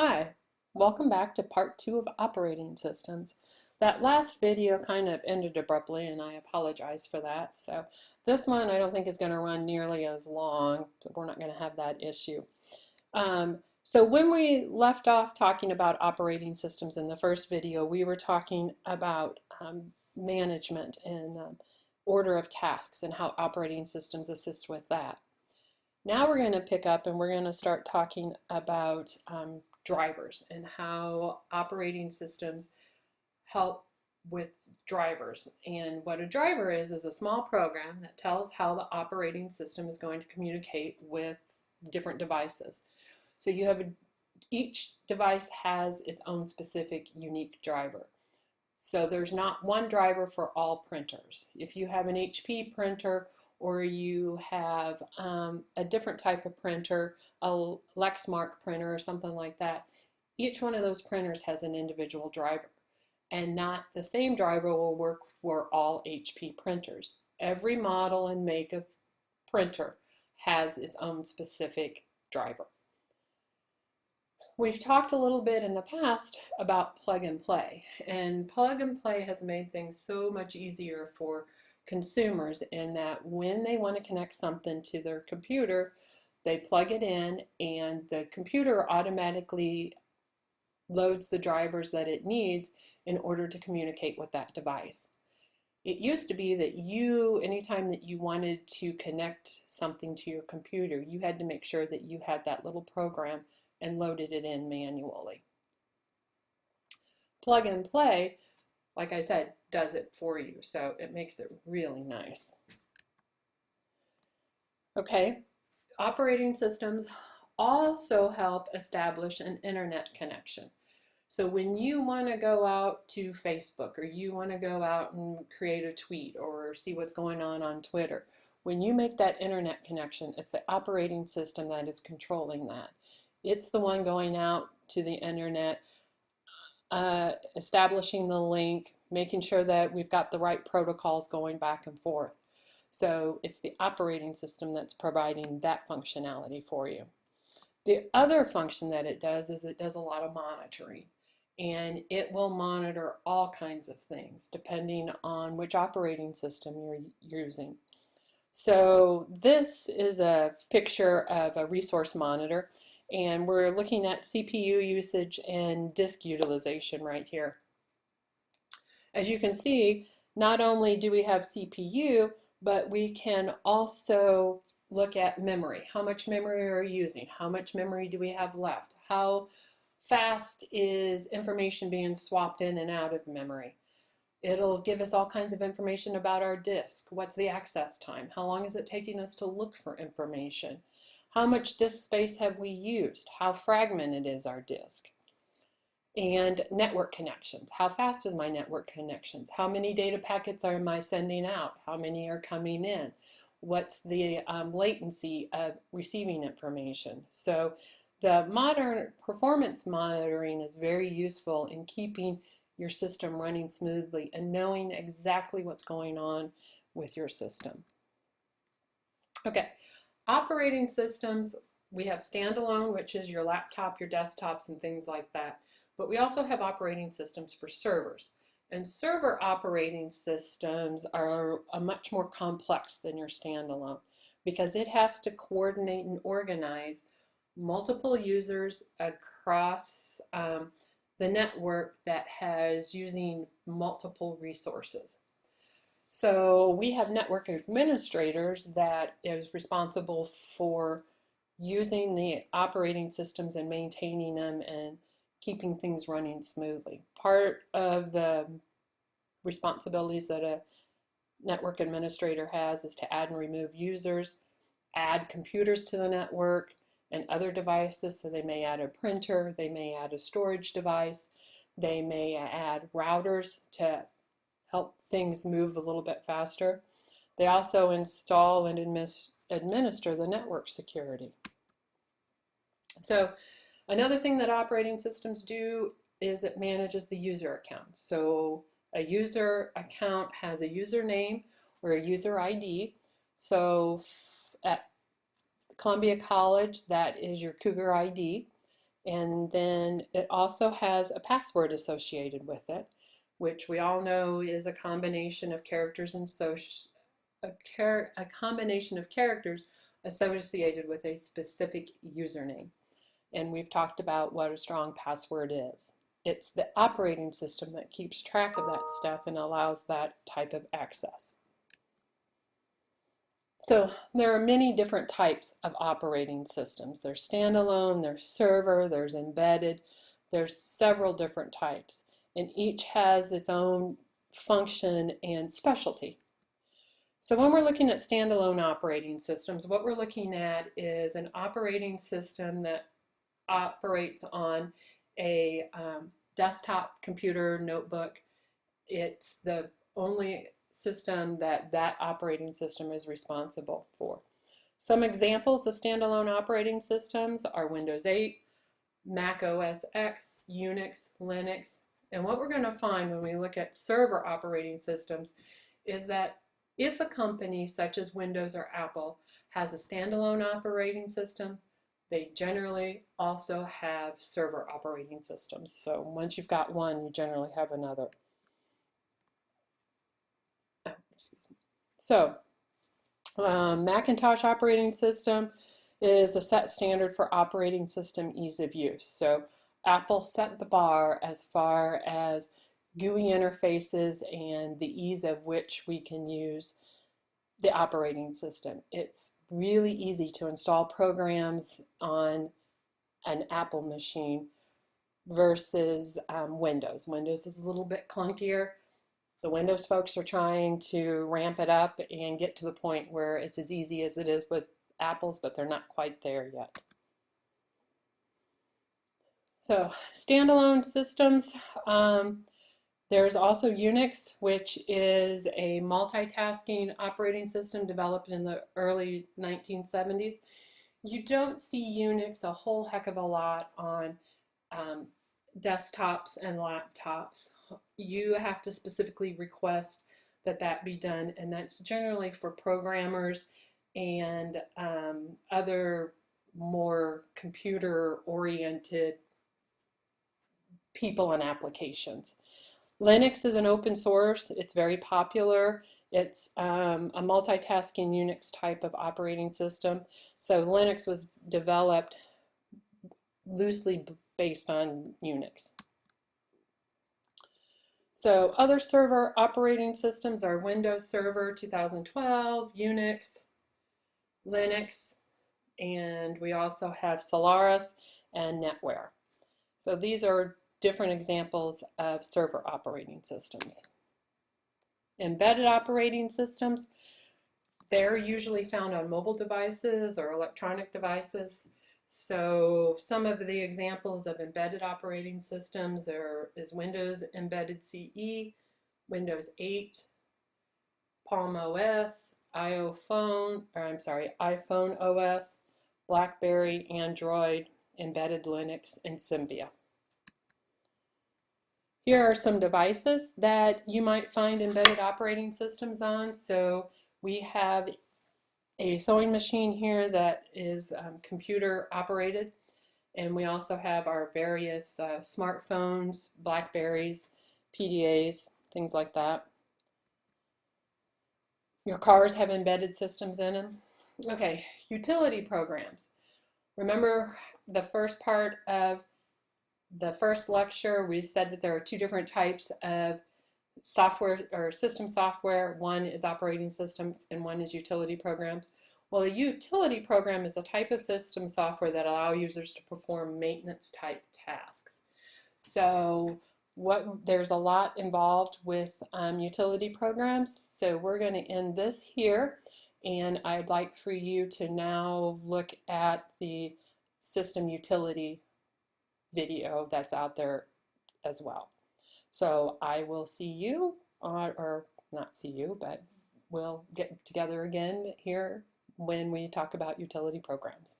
Hi, welcome back to part 2 of operating systems. That last video kind of ended abruptly and I apologize for that. So this one I don't think is going to run nearly as long, so we're not going to have that issue. So when we left off talking about operating systems in the first video, we were talking about management and order of tasks and how operating systems assist with that. Now we're going to pick up and we're going to start talking about drivers and how operating systems help with drivers. And what a driver is a small program that tells how the operating system is going to communicate with different devices. So you have each device has its own specific unique driver. So there's not one driver for all printers. If you have an HP printer or you have a different type of printer, a Lexmark printer or something like that, each one of those printers has an individual driver. And not the same driver will work for all HP printers. Every model and make of printer has its own specific driver. We've talked a little bit in the past about plug and play, and plug and play has made things so much easier for consumers in that when they want to connect something to their computer, they plug it in and the computer automatically loads the drivers that it needs in order to communicate with that device. It used to be that anytime that you wanted to connect something to your computer, you had to make sure that you had that little program and loaded it in manually. Plug and play, like I said, does it for you, so it makes it really nice. Okay, operating systems also help establish an internet connection. So when you want to go out to Facebook or you want to go out and create a tweet or see what's going on Twitter, when you make that internet connection, it's the operating system that is controlling that. It's the one going out to the internet, establishing the link, making sure that we've got the right protocols going back and forth. So it's the operating system that's providing that functionality for you. The other function that it does is it does a lot of monitoring. And it will monitor all kinds of things depending on which operating system you're using. So this is a picture of a resource monitor, and we're looking at CPU usage and disk utilization right here. As you can see, not only do we have CPU, but we can also look at memory. How much memory are you using? How much memory do we have left? How fast is information being swapped in and out of memory? It'll give us all kinds of information about our disk. What's the access time? How long is it taking us to look for information? How much disk space have we used? How fragmented is our disk? And network connections. How fast is my network connections? How many data packets am I sending out? How many are coming in? What's the latency of receiving information? So the modern performance monitoring is very useful in keeping your system running smoothly and knowing exactly what's going on with your system. Okay, operating systems, we have standalone, which is your laptop, your desktops, and things like that. But we also have operating systems for servers. And server operating systems are much more complex than your standalone because it has to coordinate and organize multiple users across the network that has using multiple resources. So we have network administrators that is responsible for using the operating systems and maintaining them and keeping things running smoothly. Part of the responsibilities that a network administrator has is to add and remove users, add computers to the network, and other devices. So they may add a printer, they may add a storage device, they may add routers to help things move a little bit faster. They also install and administer the network security. So another thing that operating systems do is it manages the user accounts. So a user account has a username or a user ID. So at Columbia College, that is your Cougar ID. And then it also has a password associated with it, which we all know is a combination of characters and a combination of characters associated with a specific username. And we've talked about what a strong password is. It's the operating system that keeps track of that stuff and allows that type of access. So there are many different types of operating systems. There's standalone, there's server, there's embedded, there's several different types, and each has its own function and specialty. So when we're looking at standalone operating systems, what we're looking at is an operating system that operates on a desktop computer notebook. It's the only system that operating system is responsible for. Some examples of standalone operating systems are Windows 8, Mac OS X, Unix, Linux. And what we're going to find when we look at server operating systems is that if a company such as Windows or Apple has a standalone operating system, they generally also have server operating systems. So once you've got one, you generally have another. So Macintosh operating system is the set standard for operating system ease of use. So Apple set the bar as far as GUI interfaces and the ease of which we can use the operating system. It's really easy to install programs on an Apple machine versus Windows. Windows is a little bit clunkier. The Windows folks are trying to ramp it up and get to the point where it's as easy as it is with Apple's, but they're not quite there yet. So standalone systems, there's also Unix, which is a multitasking operating system developed in the early 1970s. You don't see Unix a whole heck of a lot on desktops and laptops. You have to specifically request that that be done, and that's generally for programmers and other more computer-oriented people and applications. Linux is an open source. It's very popular. It's a multitasking Unix type of operating system. So Linux was developed loosely based on Unix. So other server operating systems are Windows Server 2012, Unix, Linux, and we also have Solaris and NetWare. So these are different examples of server operating systems. Embedded operating systems, they're usually found on mobile devices or electronic devices. So some of the examples of embedded operating systems is Windows Embedded CE, Windows 8, Palm OS, iPhone OS, BlackBerry, Android, Embedded Linux, and Symbian. Here are some devices that you might find embedded operating systems on. So we have a sewing machine here that is computer operated, and we also have our various smartphones, Blackberries, PDAs, things like that. Your cars have embedded systems in them. Okay, utility programs. Remember the first part of the first lecture, we said that there are two different types of software or system software. One is operating systems and one is utility programs. Well, a utility program is a type of system software that allow users to perform maintenance type tasks. So there's a lot involved with utility programs. So we're going to end this here, and I'd like for you to now look at the system utility video that's out there as well. So I will see you, or not see you, but we'll get together again here when we talk about utility programs.